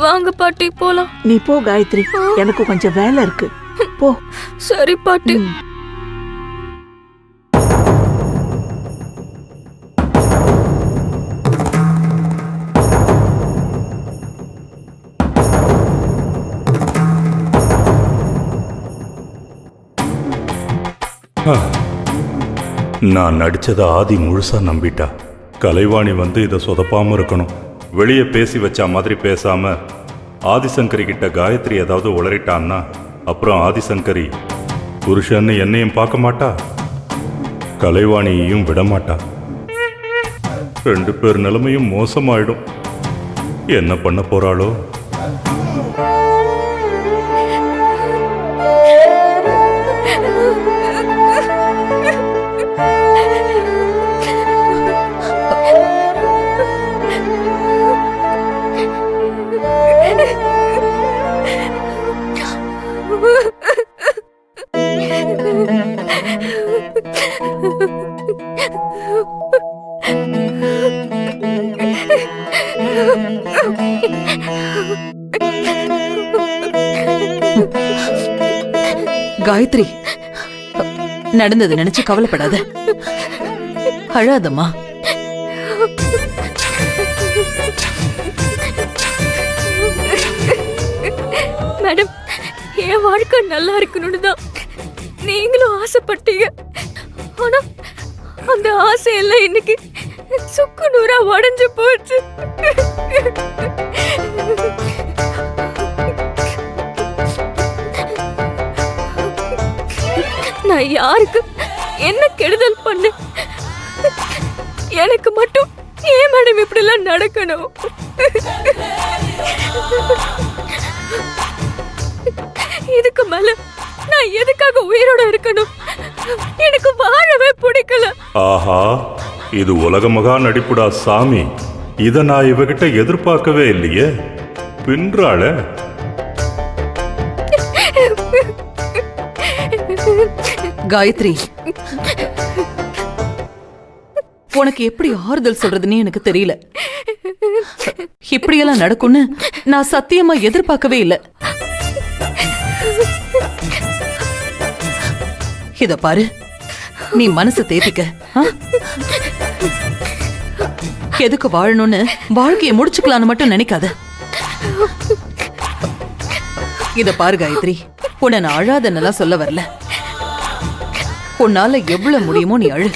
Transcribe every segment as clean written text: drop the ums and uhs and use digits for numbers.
வாங்க பாட்டி போலாம். நீ போ காயத்ரி, எனக்கு கொஞ்சம் வேலை இருக்கு. போ. சரி பாட்டி. நான் நடிச்சதை ஆதி முழுசா நம்பிட்டா. கலைவாணி வந்து இதை சொதப்பாம இருக்கணும். வெளியே பேசி வச்ச மாதிரி பேசாம ஆதிசங்கரி கிட்ட காயத்ரி ஏதாவது உளறிட்டான்னா அப்புறம் ஆதிசங்கரி புருஷன்னு என்னையும் பார்க்க மாட்டா, கலைவாணியையும் விடமாட்டா. 2 பேர் நிலைமையும் மோசமாயிடும். என்ன பண்ண போறாளோ? காயத்ரி, நடந்தது நினைச்சு கவலைப்படாத, அழாதம்மா. மேடம், என் வாழ்க்கை நல்லா இருக்கணும்னு தான் நீங்களும் ஆசைப்பட்டீங்க. ஆனா அந்த ஆசையெல்லாம் இன்னைக்கு சுக்கு நூறா உடைஞ்சு போச்சு. நான் யாருக்கு என்ன கெடுதல் பண்ண? எனக்கு மட்டும் ஏன் மேடம் இப்படி எல்லாம் நடக்கணும்? இதுக்கு மேல நான் எதுக்காக உயிரோட இருக்கணும்? எனக்கு வாழவே பிடிக்கல. ஆஹா, இது உலக மகா நடிப்புடா சாமி. இத நான் இவகிட்ட எதிர்பார்க்கவே இல்லையே. பின்றாள காயத்ரி, உனக்கு எப்படி ஆறுதல் சொல்றதுன்னு எனக்கு தெரியல. இப்படியெல்லாம் நடக்கும்னு நான் சத்தியமா எதிர்பார்க்கவே இல்லை. இத பாரு, நீ மனசு தேத்திக்க. எதுக்கு வாழணும்னு வாழ்க்கையை முடிச்சுக்கலான்னு மட்டும் நினைக்காத. இத பாரு காயத்ரி, உன்னை நான் அழாதன்னெல்லாம் சொல்ல வரல. உன்னால எவ்வளவு முடியுமோ நீ அழு.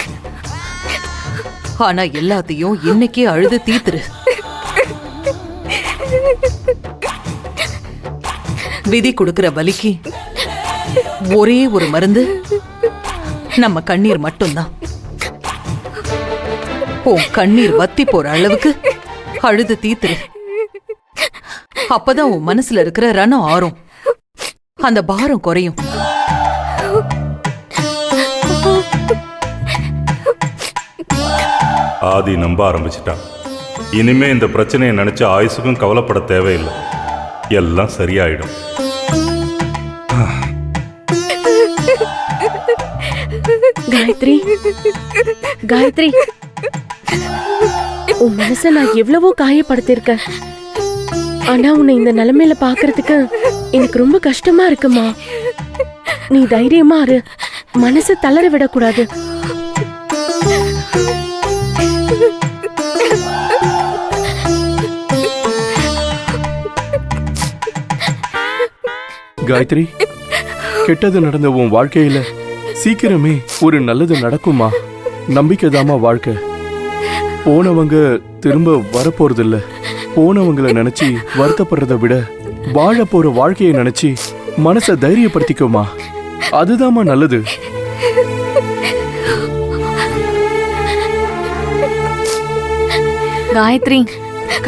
ஆனா எல்லாத்தையும் இன்னைக்கே அழுது தீத்துரு. விதி கொடுக்கிற வலிக்கு ஒரே ஒரு மருந்து நம்ம கண்ணீர் மட்டும்தான். உன் கண்ணீர் வத்தி போற அளவுக்கு அழுது தீத்துரு. அப்பதான் உன் மனசுல இருக்கிற ரணம் ஆறும், அந்த பாரம் குறையும். ஆதி நம்ப ஆரம்பிச்சிட்டான். இனிமே இந்த பிரச்சனையை நினைச்சு ஆயுசுக்கும் கவலைப்பட தேவையில்லை. எல்லாம் சரியாயிடும். காயத்ரி, காயத்ரி, உன் மனச நான் எவ்வளவோ காயப்படுத்திருக்கேன். ஆனா உன்னை இந்த நிலைமையில பாக்குறதுக்கு எனக்கு ரொம்ப கஷ்டமா இருக்குமா. நீ தைரியமா இரு, மனசை தளர விடக்கூடாது. காயத்ரி, கெட்டது நடந்த உன் வாழ்க்கையில சீக்கிரமே ஒரு நல்லது நடக்குமா. நம்பிக்கைதாமா வாழ்க்கை. போனவங்க திரும்ப வரப்போறதில்ல. போனவங்களை நினைச்சு வருத்தப்படுறதை விட வாழ போற வாழ்க்கையை நினைச்சு மனசை தைரியப்படுத்திக்குமா. அதுதாம்மா நல்லது. காயத்ரி,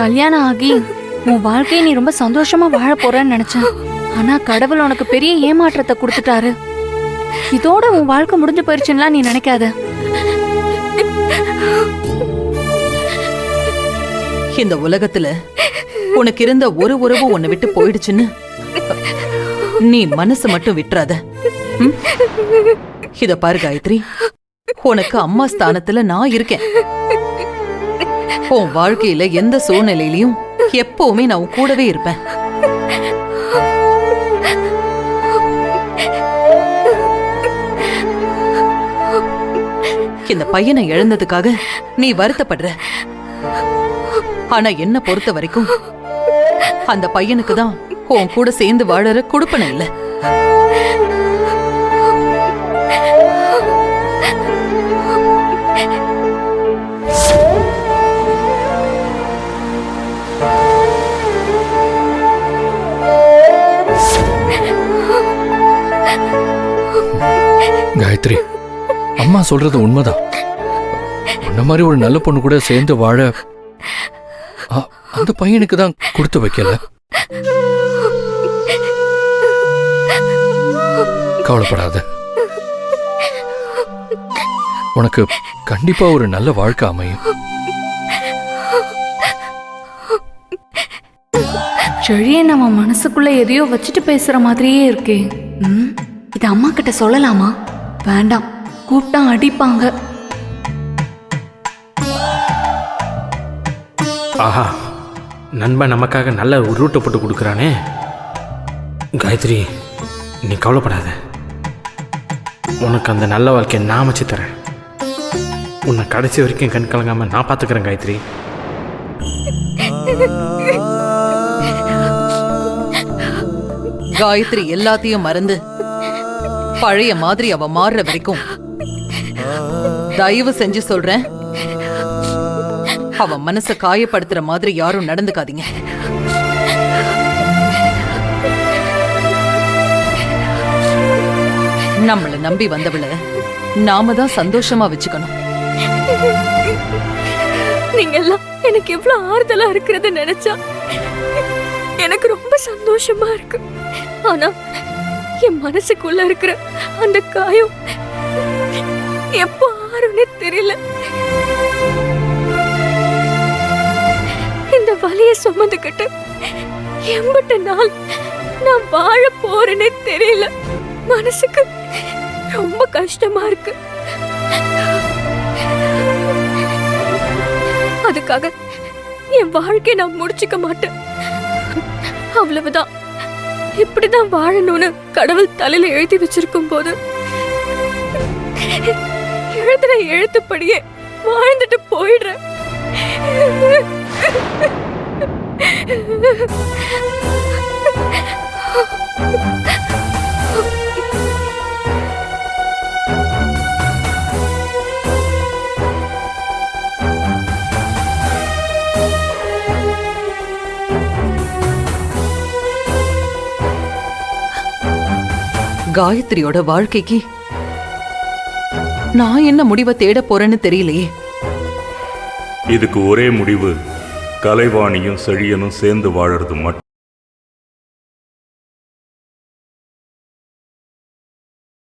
கல்யாணம் ஆகி உன் வாழ்க்கையை நீ ரொம்ப சந்தோஷமா வாழ போறன்னு நினைச்சேன். ஆனா கடவுள் உனக்கு பெரிய ஏமாற்றத்தை கொடுத்துட்டாரு. இதோட உன் வாழ்க்கை முடிஞ்சு போயிருச்சுன்னா நீ நினைக்காத. இந்த உலகத்துல உனக்கு இருந்த ஒரு உறவு உன்னை விட்டு போயிடுச்சுன்னு நீ மனசு மட்டும் விட்டுறாத. இத பாரு காயத்ரி, உனக்கு அம்மா ஸ்தானத்துல நான் இருக்கேன். உன் வாழ்க்கையில எந்த சூழ்நிலையிலையும் எப்பவுமே நான் உன் கூடவே இருப்பேன். இந்த பையனை இழந்ததுக்காக நீ வருத்தப்படுற. ஆனா என்ன பொறுத்த வரைக்கும் அந்த பையனுக்கு தான் உன் கூட சேர்ந்து வாழற கொடுப்பன இல்ல. காயத்ரி, அம்மா சொல்றது உண்மைதான். உன்ன மாதிரி ஒரு நல்ல பொண்ணு கூட சேர்ந்து வாழ அந்த பையனுக்கு தான் கொடுத்து வைக்கல. கவலைப்படாத, உனக்கு கண்டிப்பா ஒரு நல்ல வாழ்க்கை அமையும். செழியே நம்ம மனசுக்குள்ள எதையோ வச்சுட்டு பேசுற மாதிரியே இருக்கே. இது அம்மா கிட்ட சொல்லலாமா? வேண்டாம், கூப்பிட்டா அடிப்பாங்க. ஆஹா, நண்பன் நமக்காக நல்ல ஒரு ரூட்டை போட்டு கொடுக்குறானே. காயத்ரி, நீ கவலைப்படாத. உனக்கு அந்த நல்ல வாழ்க்கையை நான் அமைச்சு தரேன். உன்னை கடைசி வரைக்கும் கண் கலங்காம நான் பார்த்துக்கிறேன் காயத்ரி. காயத்ரி எல்லாத்தையும் மறந்து பழைய மாதிரி அவ மாறுற வரைக்கும் தயவு செஞ்சு சொல்றேன், அவ மனச காயப்படுத்துற மாதிரி யாரும் நடந்துக்காதீங்க. நம்மள நம்பி வந்தவள நாம தான் சந்தோஷமா வச்சுக்கணும். நீங்க எல்லாம் எனக்கு எவ்வளவு ஆறுதலா இருக்கிறது நினைச்சா எனக்கு ரொம்ப சந்தோஷமா இருக்கு. ஆனா என் மனசுக்குள்ள இருக்கிற அந்த காயம் எப்போ ஆறும்னே தெரியல. இந்த வலிய சுமந்துக்கிட்டு எம்பட்ட நாள் நான் வாழ போறேனே தெரியல. மனசுக்கு ரொம்ப கஷ்டமா இருக்கு. அதுக்காக என் வாழ்க்கையை நான் முடிச்சுக்க மாட்டேன். அவ்வளவுதான். இப்படிதான் வாழணும்னு கடவுள் தலையில எழுதி வச்சிருக்கும் போது எழுதுற எழுத்துப்படியே வாழ்ந்துட்டு போயிடுறேன். காயத்ரியோட வாழ்க்கைக்கு நான் என்ன முடிவை தேட போறேன்னு தெரியலையே. இதுக்கு ஒரே முடிவு, கலைவாணியும் செழியனும் சேர்ந்து வாழறது மட்டும்.